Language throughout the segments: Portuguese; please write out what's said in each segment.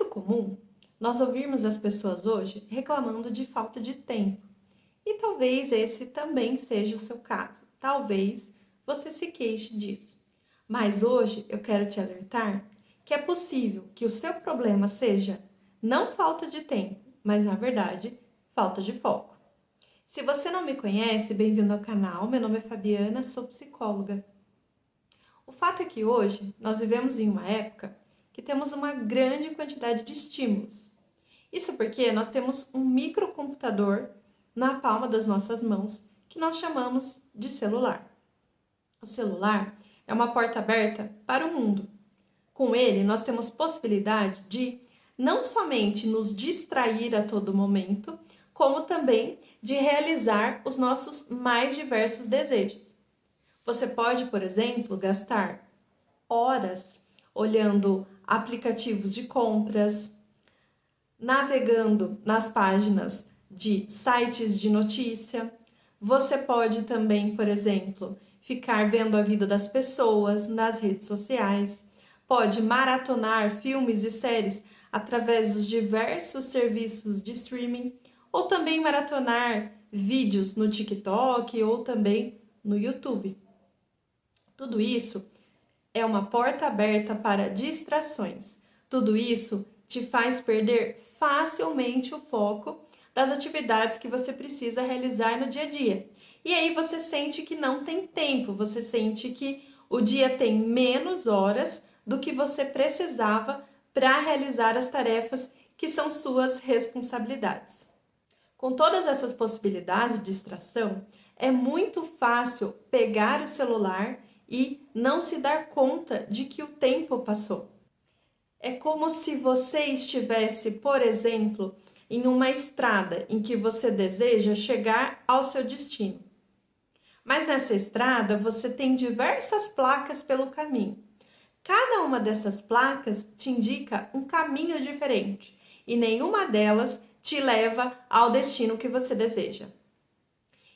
comum nós ouvirmos as pessoas hoje reclamando de falta de tempo. E talvez esse também seja o seu caso. Talvez você se queixe disso. Mas hoje eu quero te alertar que é possível que o seu problema seja não falta de tempo, mas na verdade falta de foco. Se você não me conhece, bem-vindo ao canal. Meu nome é Fabiana, sou psicóloga. O fato é que hoje nós vivemos em uma época que temos uma grande quantidade de estímulos. Isso porque nós temos um microcomputador na palma das nossas mãos que nós chamamos de celular. O celular é uma porta aberta para o mundo. Com ele, nós temos possibilidade de não somente nos distrair a todo momento, como também de realizar os nossos mais diversos desejos. Você pode, por exemplo, gastar horas olhando aplicativos de compras, navegando nas páginas de sites de notícia. Você pode também, por exemplo, ficar vendo a vida das pessoas nas redes sociais. Pode maratonar filmes e séries através dos diversos serviços de streaming, ou também maratonar vídeos no TikTok ou também no YouTube. Tudo isso é uma porta aberta para distrações. Tudo isso te faz perder facilmente o foco das atividades que você precisa realizar no dia a dia. E aí você sente que não tem tempo, você sente que o dia tem menos horas do que você precisava para realizar as tarefas que são suas responsabilidades. Com todas essas possibilidades de distração, é muito fácil pegar o celular e não se dar conta de que o tempo passou. É como se você estivesse, por exemplo, em uma estrada em que você deseja chegar ao seu destino. Mas nessa estrada você tem diversas placas pelo caminho. Cada uma dessas placas te indica um caminho diferente e nenhuma delas te leva ao destino que você deseja.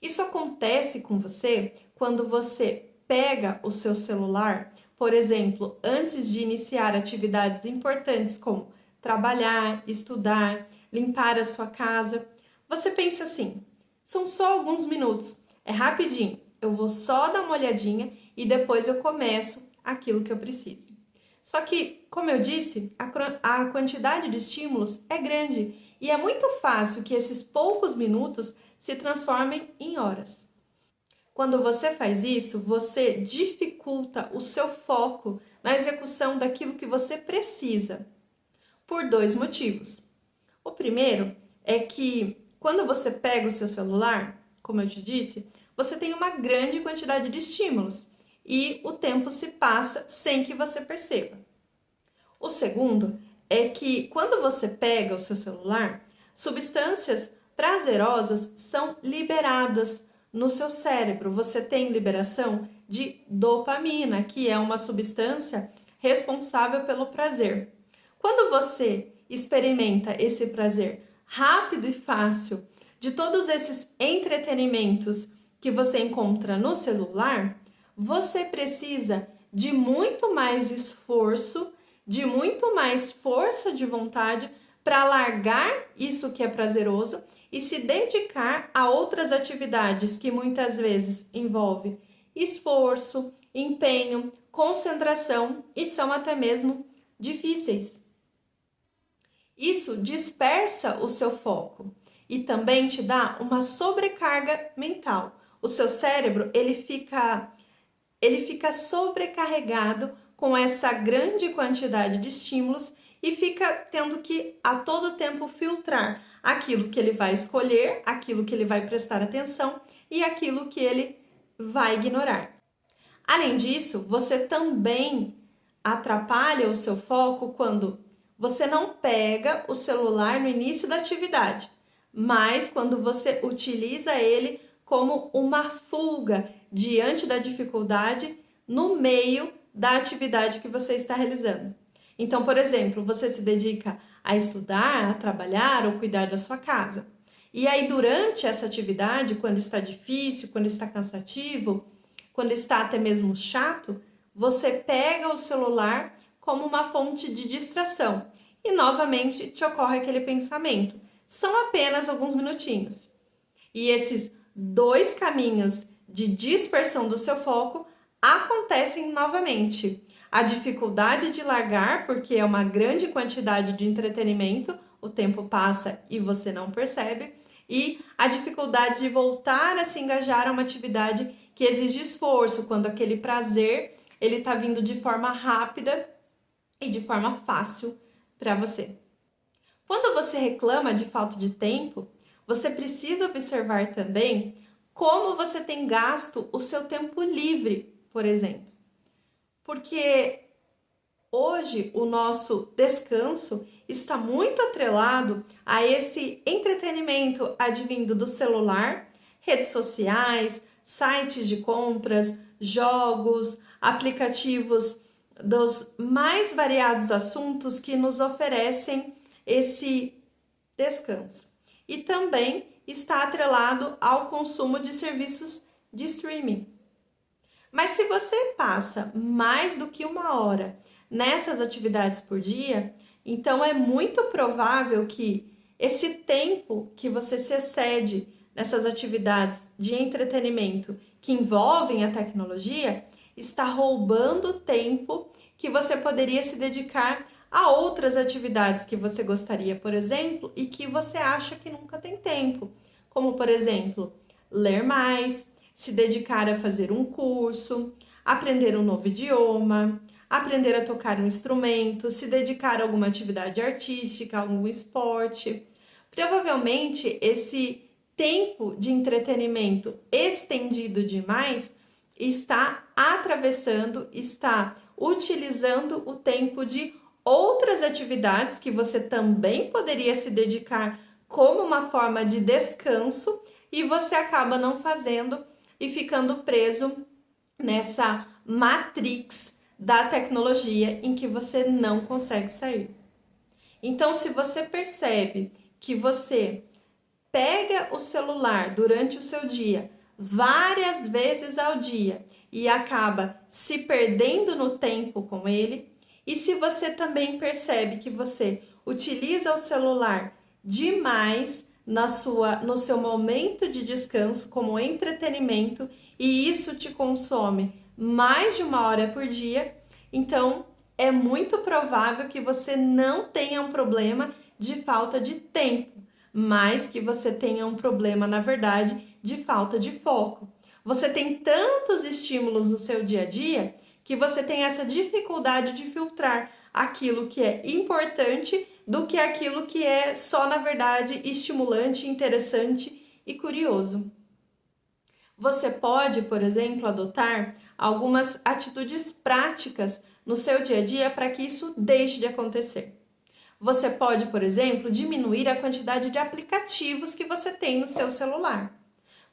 Isso acontece com você quando você pega o seu celular, por exemplo, antes de iniciar atividades importantes como trabalhar, estudar, limpar a sua casa. Você pensa assim: são só alguns minutos, é rapidinho, eu vou só dar uma olhadinha e depois eu começo aquilo que eu preciso. Só que, como eu disse, a quantidade de estímulos é grande e é muito fácil que esses poucos minutos se transformem em horas. Quando você faz isso, você dificulta o seu foco na execução daquilo que você precisa, por dois motivos. O primeiro é que quando você pega o seu celular, como eu te disse, você tem uma grande quantidade de estímulos e o tempo se passa sem que você perceba. O segundo é que quando você pega o seu celular, substâncias prazerosas são liberadas no seu cérebro. Você tem liberação de dopamina, que é uma substância responsável pelo prazer. Quando você experimenta esse prazer rápido e fácil de todos esses entretenimentos que você encontra no celular, você precisa de muito mais esforço, de muito mais força de vontade para largar isso que é prazeroso e se dedicar a outras atividades que muitas vezes envolvem esforço, empenho, concentração e são até mesmo difíceis. Isso dispersa o seu foco e também te dá uma sobrecarga mental. O seu cérebro, ele fica sobrecarregado com essa grande quantidade de estímulos e fica tendo que a todo tempo filtrar aquilo que ele vai escolher, aquilo que ele vai prestar atenção e aquilo que ele vai ignorar. Além disso, você também atrapalha o seu foco quando você não pega o celular no início da atividade, mas quando você utiliza ele como uma fuga diante da dificuldade no meio da atividade que você está realizando. Então, por exemplo, você se dedica a estudar, a trabalhar ou cuidar da sua casa. E aí, durante essa atividade, quando está difícil, quando está cansativo, quando está até mesmo chato, você pega o celular como uma fonte de distração. E novamente te ocorre aquele pensamento. São apenas alguns minutinhos. E esses 2 caminhos de dispersão do seu foco acontecem novamente. A dificuldade de largar, porque é uma grande quantidade de entretenimento, o tempo passa e você não percebe, e a dificuldade de voltar a se engajar a uma atividade que exige esforço, quando aquele prazer ele está vindo de forma rápida e de forma fácil para você. Quando você reclama de falta de tempo, você precisa observar também como você tem gasto o seu tempo livre, por exemplo. Porque hoje o nosso descanso está muito atrelado a esse entretenimento advindo do celular, redes sociais, sites de compras, jogos, aplicativos dos mais variados assuntos que nos oferecem esse descanso. E também está atrelado ao consumo de serviços de streaming. Mas se você passa mais do que 1 hora nessas atividades por dia, então é muito provável que esse tempo que você se excede nessas atividades de entretenimento que envolvem a tecnologia está roubando tempo que você poderia se dedicar a outras atividades que você gostaria, por exemplo, e que você acha que nunca tem tempo, como, por exemplo, ler mais, se dedicar a fazer um curso, aprender um novo idioma, aprender a tocar um instrumento, se dedicar a alguma atividade artística, algum esporte. Provavelmente esse tempo de entretenimento estendido demais está atravessando, está utilizando o tempo de outras atividades que você também poderia se dedicar como uma forma de descanso e você acaba não fazendo e ficando preso nessa matrix da tecnologia em que você não consegue sair. Então, se você percebe que você pega o celular durante o seu dia várias vezes ao dia e acaba se perdendo no tempo com ele, e se você também percebe que você utiliza o celular demais no seu momento de descanso como entretenimento e isso te consome mais de 1 hora por dia, então é muito provável que você não tenha um problema de falta de tempo, mas que você tenha um problema, na verdade, de falta de foco. Você tem tantos estímulos no seu dia a dia que você tem essa dificuldade de filtrar aquilo que é importante do que aquilo que é só, na verdade, estimulante, interessante e curioso. Você pode, por exemplo, adotar algumas atitudes práticas no seu dia a dia para que isso deixe de acontecer. Você pode, por exemplo, diminuir a quantidade de aplicativos que você tem no seu celular.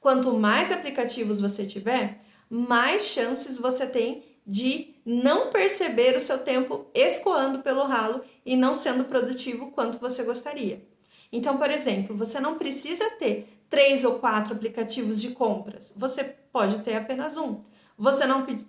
Quanto mais aplicativos você tiver, mais chances você tem de não perceber o seu tempo escoando pelo ralo e não sendo produtivo quanto você gostaria. Então, por exemplo, você não precisa ter 3 ou 4 aplicativos de compras, você pode ter apenas um. Você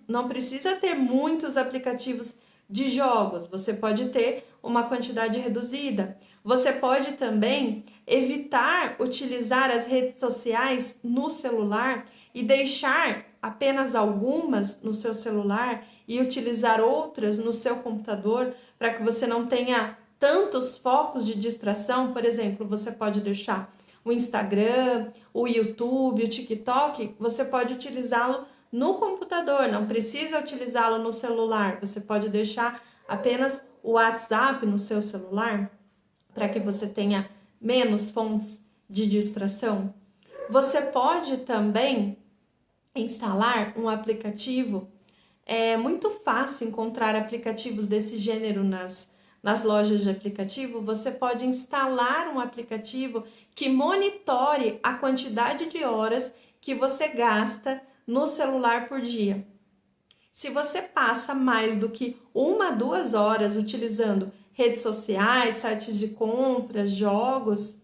não precisa ter muitos aplicativos de jogos, você pode ter uma quantidade reduzida. Você pode também evitar utilizar as redes sociais no celular e deixar apenas algumas no seu celular e utilizar outras no seu computador para que você não tenha tantos focos de distração. Por exemplo, você pode deixar o Instagram, o YouTube, o TikTok, você pode utilizá-lo no computador, não precisa utilizá-lo no celular. Você pode deixar apenas o WhatsApp no seu celular para que você tenha menos fontes de distração. Você pode também instalar um aplicativo. É muito fácil encontrar aplicativos desse gênero nas lojas de aplicativo. Você pode instalar um aplicativo que monitore a quantidade de horas que você gasta no celular por dia. Se você passa mais do que 1, 2 horas utilizando redes sociais, sites de compras, jogos,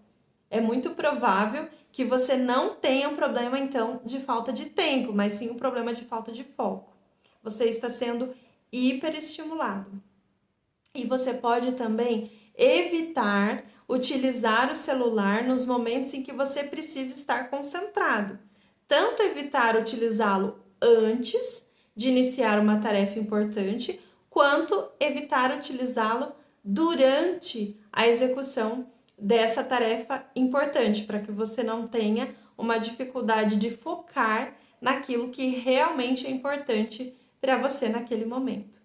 é muito provável que você não tenha um problema, então, de falta de tempo, mas sim um problema de falta de foco. Você está sendo hiperestimulado. E você pode também evitar utilizar o celular nos momentos em que você precisa estar concentrado. Tanto evitar utilizá-lo antes de iniciar uma tarefa importante, quanto evitar utilizá-lo durante a execução dessa tarefa importante, para que você não tenha uma dificuldade de focar naquilo que realmente é importante para você naquele momento.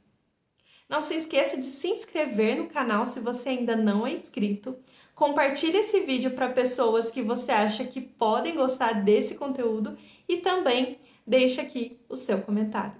Não se esqueça de se inscrever no canal se você ainda não é inscrito. Compartilhe esse vídeo para pessoas que você acha que podem gostar desse conteúdo e também deixe aqui o seu comentário.